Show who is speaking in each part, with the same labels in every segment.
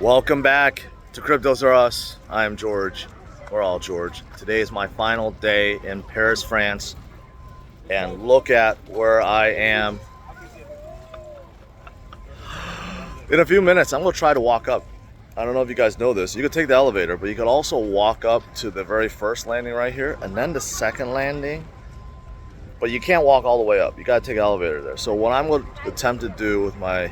Speaker 1: Welcome back to Cryptos R Us. I am George. We're all George. Today is my final day in Paris, France. And look at where I am. In a few minutes, I'm going to try to walk up. I don't know if you guys know this. You could take the elevator, but you could also walk up to the very first landing right here and then the second landing. But you can't walk all the way up. You got to take an elevator there. So what I'm going to attempt to do with my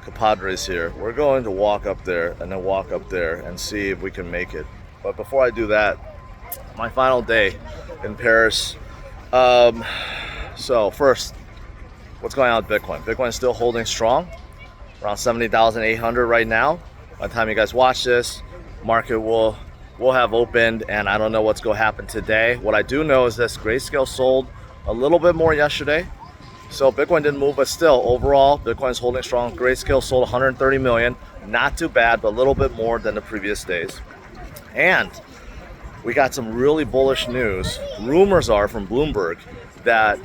Speaker 1: compadres here, we're going to walk up there and then walk up there and see if we can make it. But before I do that, my final day in Paris. So first, what's going on with Bitcoin? Bitcoin is still holding strong, around 70,800 right now. By the time you guys watch this, market will have opened, and I don't know what's going to happen today. What I do know is this: Grayscale sold a little bit more yesterday. So Bitcoin didn't move, but still, overall, Bitcoin's holding strong. Grayscale sold 130 million. Not too bad, but a little bit more than the previous days. And we got some really bullish news. Rumors are from Bloomberg that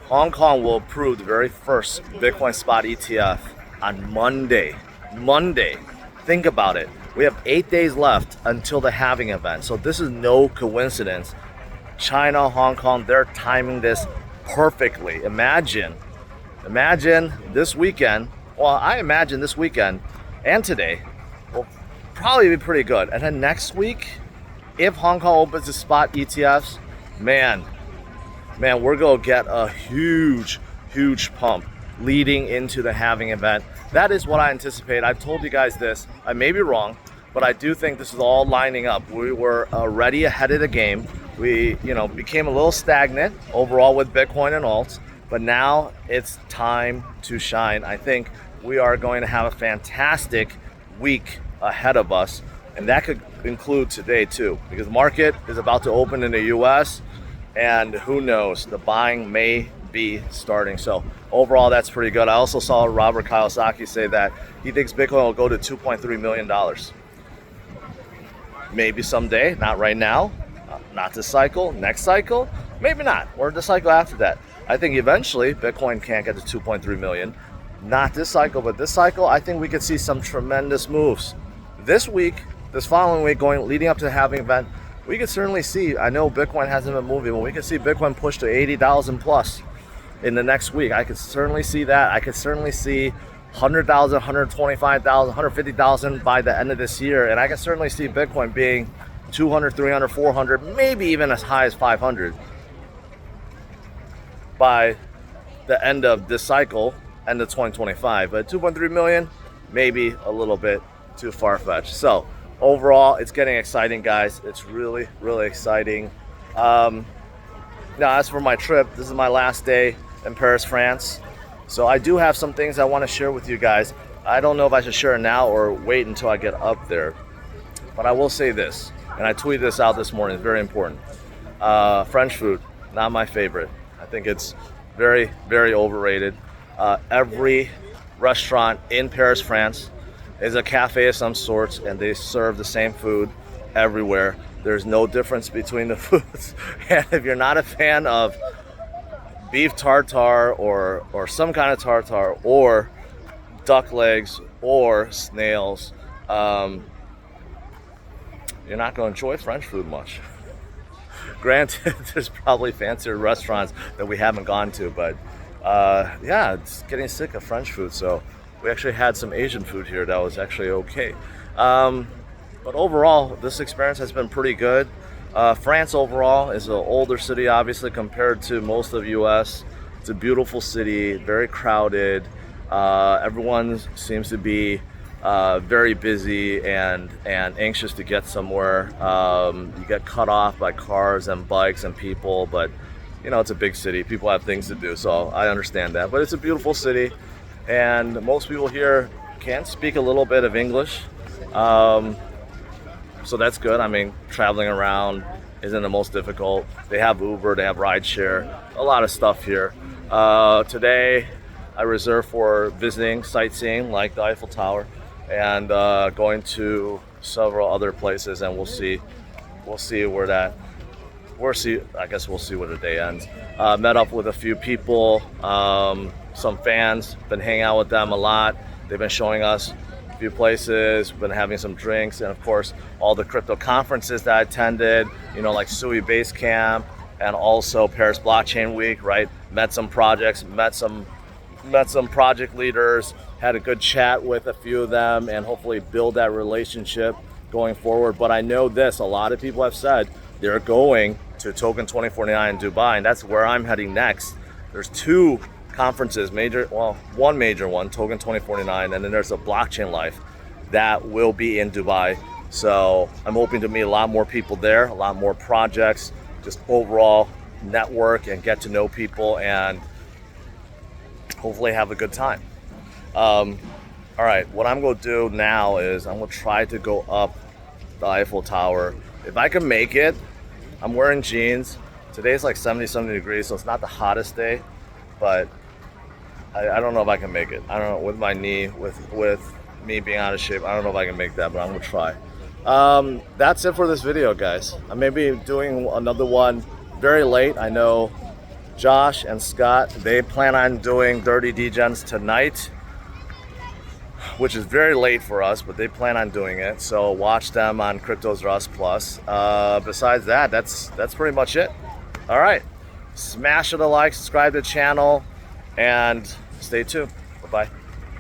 Speaker 1: Hong Kong will approve the very first Bitcoin spot ETF on Monday. Monday. Think about it. We have 8 days left until the halving event. So this is no coincidence. China, Hong Kong, they're timing this perfectly. Imagine this weekend. Well, I imagine this weekend and today will probably be pretty good. And then next week, if Hong Kong opens the spot ETFs, man, we're gonna get a huge pump leading into the halving event. That is what I anticipate. I've told you guys this. I may be wrong, but I do think this is all lining up. We were already ahead of the game. We, became a little stagnant overall with Bitcoin and alts, but now it's time to shine. I think we are going to have a fantastic week ahead of us, and that could include today too, because the market is about to open in the US, and who knows, the buying may be starting. So overall, that's pretty good. I also saw Robert Kiyosaki say that he thinks Bitcoin will go to $2.3 million. Maybe someday, not right now. Not this cycle, next cycle, maybe not, or the cycle after that. I think eventually Bitcoin can't get to 2.3 million. Not this cycle, but this cycle, I think we could see some tremendous moves. This week, this following week, leading up to the halving event, we could certainly see, I know Bitcoin hasn't been moving, but we could see Bitcoin push to 80,000 plus in the next week. I could certainly see that. I could certainly see 100,000, 125,000, 150,000 by the end of this year. And I can certainly see Bitcoin being 200, 300, 400, maybe even as high as 500 by the end of this cycle, end of 2025. But 2.3 million, maybe a little bit too far-fetched. So overall, it's getting exciting, guys. It's really exciting. Now, as for my trip, this is my last day in Paris, France. So I do have some things I want to share with you guys. I don't know if I should share it now or wait until I get up there. But I will say this, and I tweeted this out this morning, it's very important. French food, not my favorite. I think it's very overrated. Every restaurant in Paris, France is a cafe of some sorts, and they serve the same food everywhere. There's no difference between the foods. And if you're not a fan of beef tartare or some kind of tartare or duck legs or snails, you're not going to enjoy French food much. Granted, there's probably fancier restaurants that we haven't gone to, but it's getting sick of French food. So we actually had some Asian food here that was actually okay. But overall, this experience has been pretty good. France overall is an older city, obviously, compared to most of US. It's a beautiful city, very crowded. Everyone seems to be very busy and anxious to get somewhere. You get cut off by cars and bikes and people, but it's a big city. People have things to do, so I understand that. But it's a beautiful city, and most people here can speak a little bit of English. So that's good. I mean, traveling around isn't the most difficult. They have Uber, they have rideshare, a lot of stuff here. Today, I reserved for visiting, sightseeing, like the Eiffel Tower, and going to several other places, and we'll see where that. I guess we'll see where the day ends. Met up with a few people, some fans. Been hanging out with them a lot. They've been showing us a few places, been having some drinks, and of course all the crypto conferences that I attended, you know, like Sui Basecamp and also Paris Blockchain Week, right? Met some projects, met some project leaders, had a good chat with a few of them, and hopefully build that relationship going forward. But I know this, a lot of people have said they're going to Token 2049 in Dubai, and that's where I'm heading next. There's two conferences, one major one, Token 2049, and then there's a Blockchain Life that will be in Dubai. So I'm hoping to meet a lot more people there, a lot more projects, just overall network and get to know people and hopefully have a good time. All right, what I'm gonna do now is I'm gonna try to go up the Eiffel Tower. If I can make it, I'm wearing jeans. Today's like 70 degrees, so it's not the hottest day, but I don't know if I can make it. I don't know, with my knee, with me being out of shape, I don't know if I can make that, but I'm gonna try. That's it for this video, guys. I may be doing another one very late. I know Josh and Scott, they plan on doing Dirty Degens tonight, which is very late for us, but they plan on doing it. So watch them on Cryptos R Us Plus. Besides that, that's pretty much it. All right, smash it a like, subscribe to the channel, and stay tuned. Bye-bye.